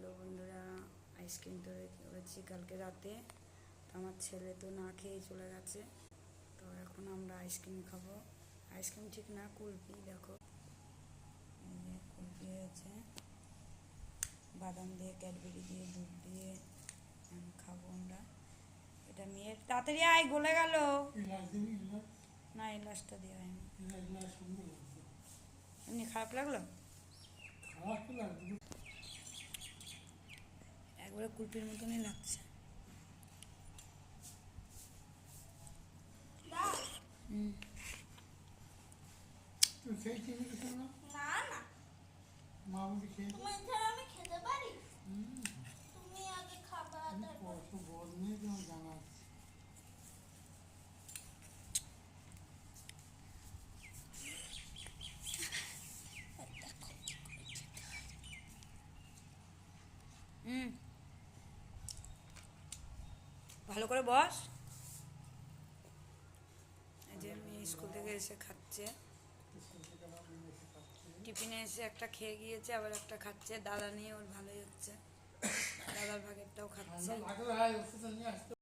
Hello বন্ধুরা, ice cream তৈরি করেছি কালকে রাতে। তো আমার ছেলে তো না খেয়ে চলে গেছে। তো এখন আমরা আইসক্রিম খাবো। আইসক্রিম ঠিক না, কুলফি। দেখো এই যে কুলফি হয়েছে, বাদাম দিয়ে, ক্যাডবেরি দিয়ে, দুধ দিয়ে খাবো আমরা। এটা মেয়ের, তাড়াতাড়ি আয়, গলে গেল। না, এই গ্লাসটা দেওয়া হয়নি। এমনি খারাপ লাগলো, একবারে কুলপির মতনই লাগছে। ভালো করে বস। এই যে মেয়ে স্কুল থেকে এসে খাচ্ছে, টিফিনে এসে একটা খেয়ে গিয়েছে, আবার একটা খাচ্ছে। দাদা নিয়ে ওর ভালোই হচ্ছে, দাদার ভাগেরটাও খাচ্ছে।